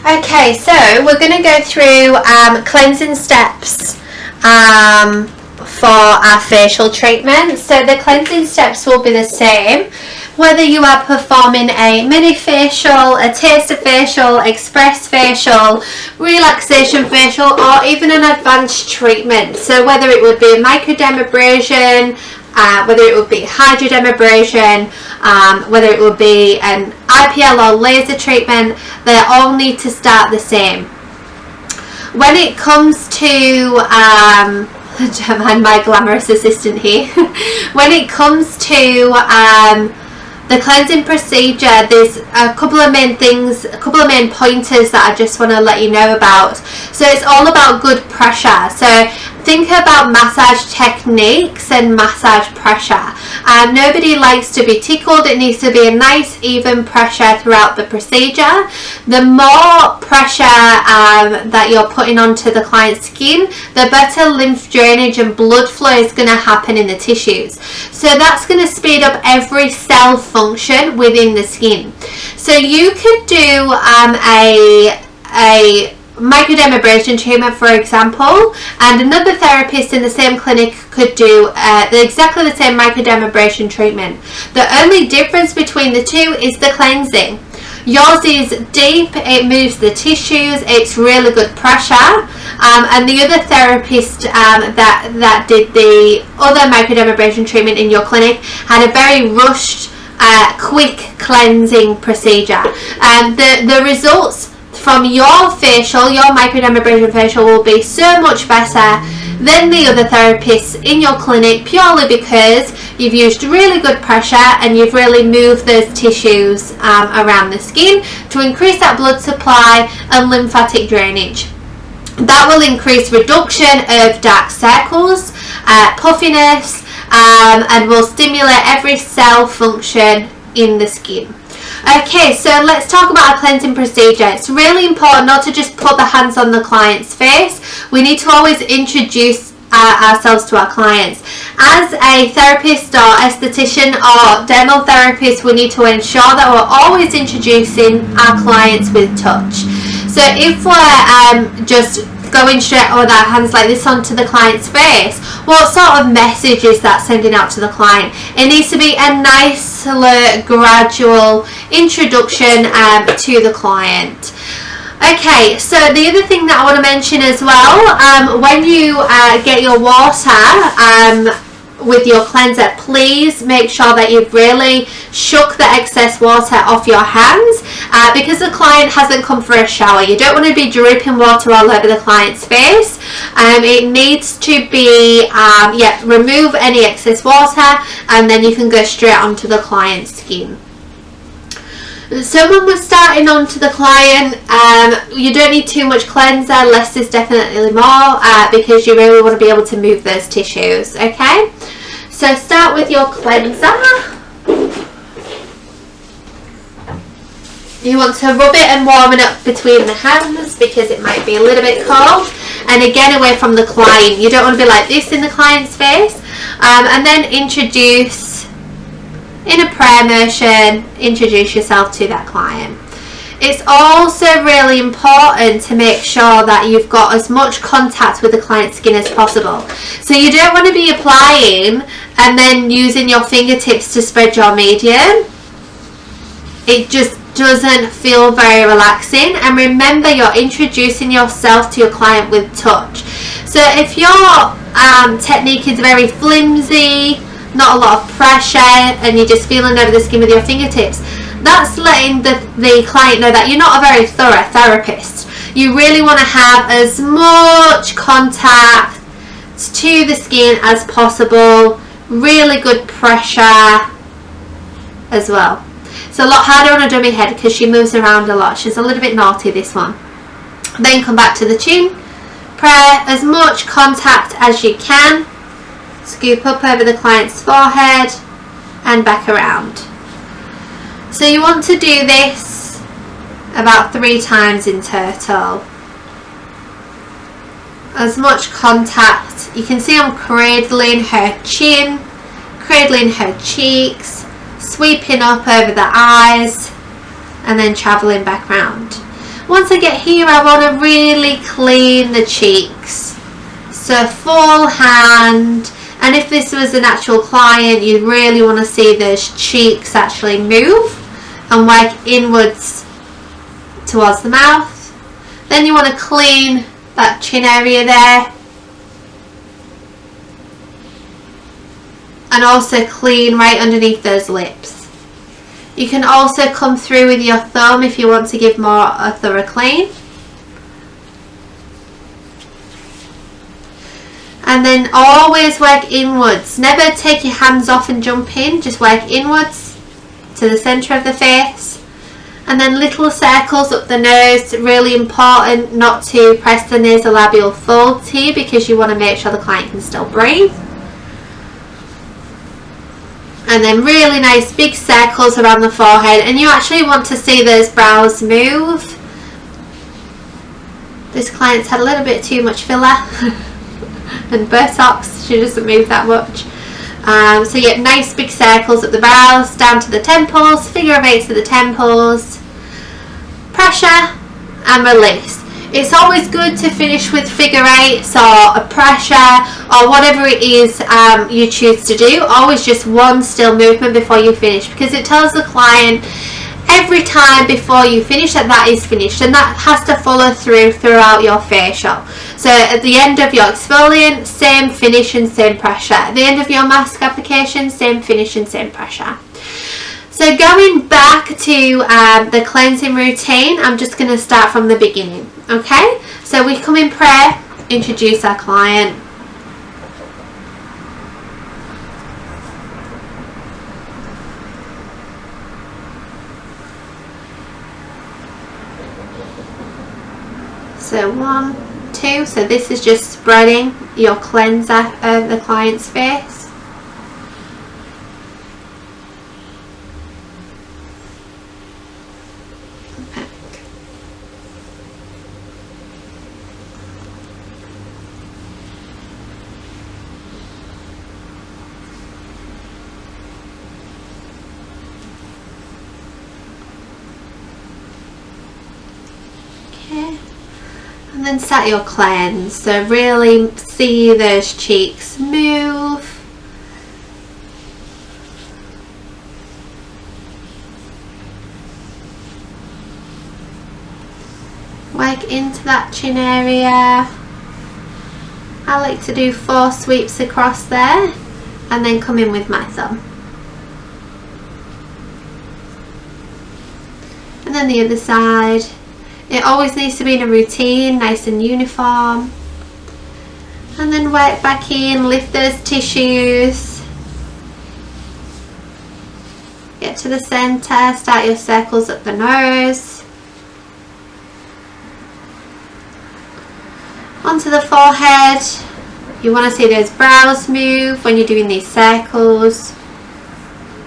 Okay, so we're going to go through cleansing steps for our facial treatment. So the cleansing steps will be the same whether you are performing a mini facial, a taster facial, express facial, relaxation facial, or even an advanced treatment. So whether it would be a microdermabrasion, whether it would be hydrodermabrasion, whether it would be an IPL or laser treatment, they all need to start the same. When it comes to and my glamorous assistant here, when it comes to the cleansing procedure, there's a couple of main things, a couple of main pointers that I just want to let you know about. So it's all about good pressure. So think about massage techniques and massage pressure. Nobody likes to be tickled. It needs to be a nice even pressure throughout the procedure. The more pressure that you're putting onto the client's skin, the better lymph drainage and blood flow is going to happen in the tissues. So that's going to speed up every cell function within the skin. So you could do a microdermabrasion treatment, for example, and another therapist in the same clinic could do exactly the same microdermabrasion treatment. The only difference between the two is the cleansing. Yours is deep, it moves the tissues, it's really good pressure, and the other therapist that did the other microdermabrasion treatment in your clinic had a very rushed, quick cleansing procedure. The results from your facial, your microdermabrasion facial, will be so much better than the other therapists in your clinic, purely because you've used really good pressure and you've really moved those tissues around the skin to increase that blood supply and lymphatic drainage. That will increase reduction of dark circles, puffiness, and will stimulate every cell function in the skin. Okay, so let's talk about a cleansing procedure. It's really important not to just put the hands on the client's face. We need to always introduce ourselves to our clients. As a therapist or esthetician or dermal therapist, we need to ensure that we're always introducing our clients with touch. So if we're just going straight with our hands like this onto the client's face, what sort of message is that sending out to the client? It needs to be a nice, slow, gradual introduction to the client. Okay, so the other thing that I want to mention as well, when you get your water with your cleanser, please make sure that you've really shook the excess water off your hands, because the client hasn't come for a shower. You don't want to be dripping water all over the client's face. It needs to be, remove any excess water, and then you can go straight onto the client's skin. So when we're starting onto the client, you don't need too much cleanser. Less is definitely more, because you really want to be able to move those tissues. Okay, so start with your cleanser. You want to rub it and warm it up between the hands because it might be a little bit cold, and again away from the client. You don't want to be like this in the client's face, and then introduce in a prayer motion, introduce yourself to that client. It's also really important to make sure that you've got as much contact with the client's skin as possible. So you don't want to be applying and then using your fingertips to spread your medium. It just doesn't feel very relaxing. And remember, you're introducing yourself to your client with touch. So if your technique is very flimsy, not a lot of pressure, and you're just feeling over the skin with your fingertips, that's letting the client know that you're not a very thorough therapist. You really want to have as much contact to the skin as possible, really good pressure as well. It's a lot harder on a dummy head because she moves around a lot. She's a little bit naughty, this one. Then come back to the chin, pray as much contact as you can. Scoop up over the client's forehead and back around. So you want to do this about 3 times in total. As much contact. You can see I'm cradling her chin, cradling her cheeks, sweeping up over the eyes, and then travelling back round. Once I get here, I want to really clean the cheeks. So full hand, and if this was an actual client, you'd really want to see those cheeks actually move and work inwards towards the mouth. Then you want to clean that chin area there, and also clean right underneath those lips. You can also come through with your thumb if you want to give more a thorough clean. And then always work inwards. Never take your hands off and jump in, just work inwards to the centre of the face. And then little circles up the nose. Really important not to press the nasolabial folds here, because you want to make sure the client can still breathe. And then really nice big circles around the forehead, and you actually want to see those brows move. This client's had a little bit too much filler and Botox, she doesn't move that much. So you get nice big circles at the brows, down to the temples, figure of eights at the temples, pressure and release. It's always good to finish with figure eights or a pressure or whatever it is you choose to do. Always just one still movement before you finish, because it tells the client every time before you finish that is finished, and that has to follow throughout your facial. So at the end of your exfoliant, same finish and same pressure. At the end of your mask application, same finish and same pressure. So going back to the cleansing routine, I'm just going to start from the beginning. Okay, so we come in prayer, introduce our client. So 1, 2, so this is just spreading your cleanser over the client's face. And then start your cleanse. So really see those cheeks move. Work into that chin area. I like to do 4 sweeps across there and then come in with my thumb. And then the other side. It always needs to be in a routine, nice and uniform. And then work back in, lift those tissues. Get to the centre, start your circles up the nose. Onto the forehead. You want to see those brows move when you're doing these circles.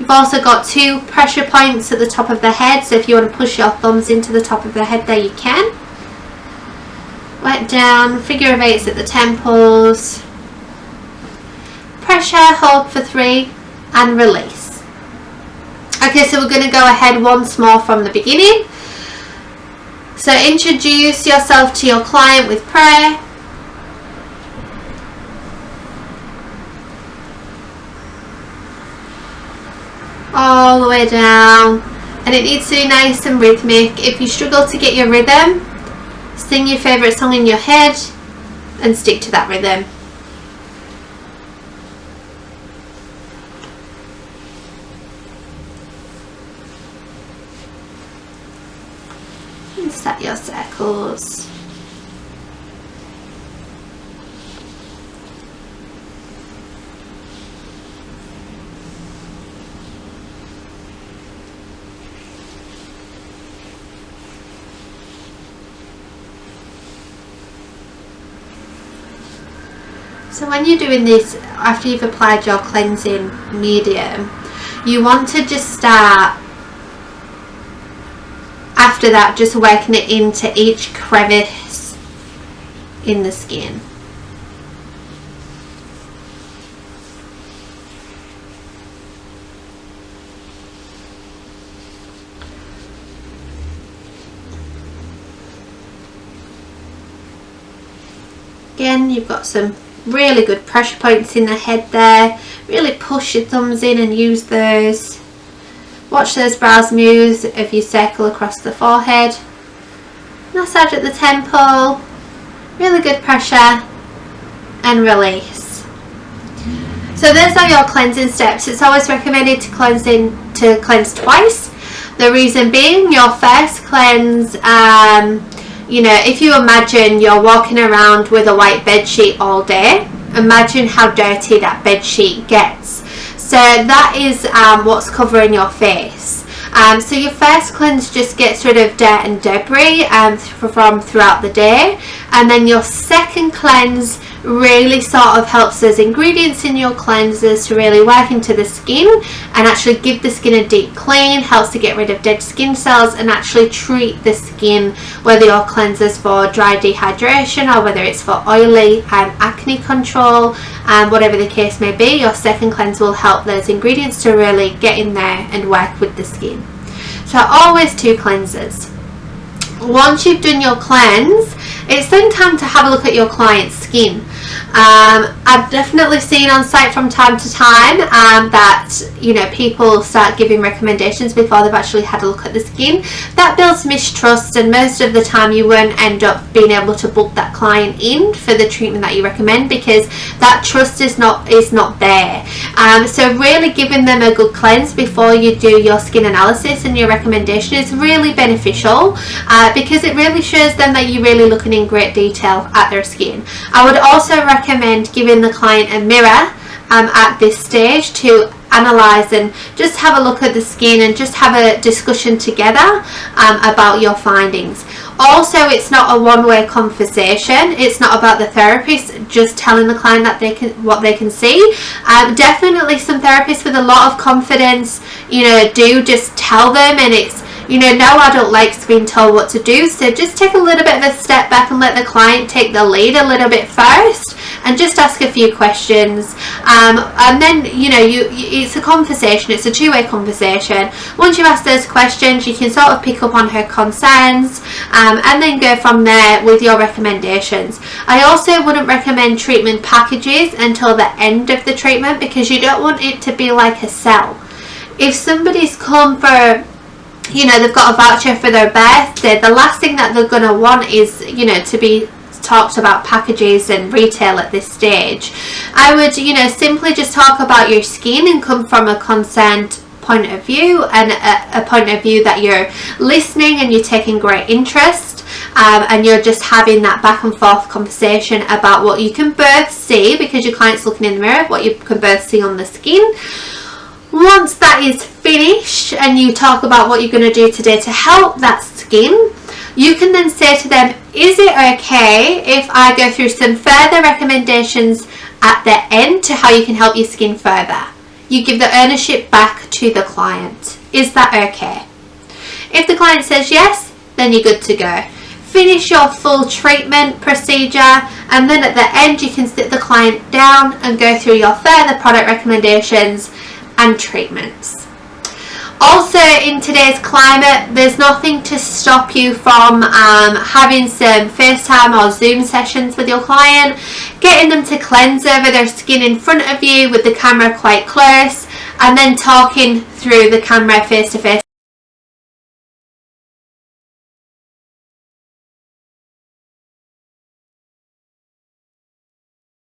You've also got 2 pressure points at the top of the head, so if you want to push your thumbs into the top of the head there, you can. Work down, figure of eights at the temples. Pressure, hold for 3 and release. Okay, so we're going to go ahead once more from the beginning. So introduce yourself to your client with prayer. All the way down, and it needs to be nice and rhythmic. If you struggle to get your rhythm, sing your favourite song in your head and stick to that rhythm. And start your circles. So when you're doing this, after you've applied your cleansing medium, you want to just start, after that, just working it into each crevice in the skin. Again, you've got some really good pressure points in the head there. Really push your thumbs in and use those. Watch those brows move if you circle across the forehead. Massage at the temple. Really good pressure and release. So those are your cleansing steps. It's always recommended to cleanse twice. The reason being, your first cleanse, you know, if you imagine you're walking around with a white bed sheet all day, imagine how dirty that bed sheet gets. So that is what's covering your face. So your first cleanse just gets rid of dirt and debris from throughout the day, and then your second cleanse really sort of helps those ingredients in your cleansers to really work into the skin and actually give the skin a deep clean, helps to get rid of dead skin cells and actually treat the skin, whether your cleanser's for dry dehydration or whether it's for oily acne control, whatever the case may be. Your second cleanse will help those ingredients to really get in there and work with the skin. So always 2 cleansers. Once you've done your cleanse, it's then time to have a look at your client's skin. I've definitely seen on site from time to time that, you know, people start giving recommendations before they've actually had a look at the skin. That builds mistrust, and most of the time you won't end up being able to book that client in for the treatment that you recommend, because that trust is not there. So really giving them a good cleanse before you do your skin analysis and your recommendation is really beneficial, because it really shows them that you're really looking in great detail at their skin. I would also recommend giving the client a mirror at this stage to analyze and just have a look at the skin and just have a discussion together about your findings. Also, it's not a one-way conversation. It's not about the therapist just telling the client that what they can see. Definitely some therapists with a lot of confidence, you know, do just tell them, and it's, you know, no adult likes being told what to do, so just take a little bit of a step back and let the client take the lead a little bit first and just ask a few questions, and then, you know, it's a conversation, it's a two-way conversation. Once you've asked those questions, you can sort of pick up on her concerns, and then go from there with your recommendations. I also wouldn't recommend treatment packages until the end of the treatment, because you don't want it to be like a sell. If somebody's come for, you know, they've got a voucher for their birthday, the last thing that they're going to want is, you know, to be talked about packages and retail at this stage. I would, you know, simply just talk about your skin and come from a concerned point of view, and a point of view that you're listening and you're taking great interest, and you're just having that back and forth conversation about what you can both see, because your client's looking in the mirror, what you can both see on the skin. Once that is finished and you talk about what you're going to do today to help that skin, you can then say to them, is it okay if I go through some further recommendations at the end to how you can help your skin further? You give the ownership back to the client. Is that okay? If the client says yes, then you're good to go. Finish your full treatment procedure, and then at the end you can sit the client down and go through your further product recommendations and treatments. Also, in today's climate, there's nothing to stop you from having some FaceTime or Zoom sessions with your client, getting them to cleanse over their skin in front of you with the camera quite close, and then talking through the camera face to face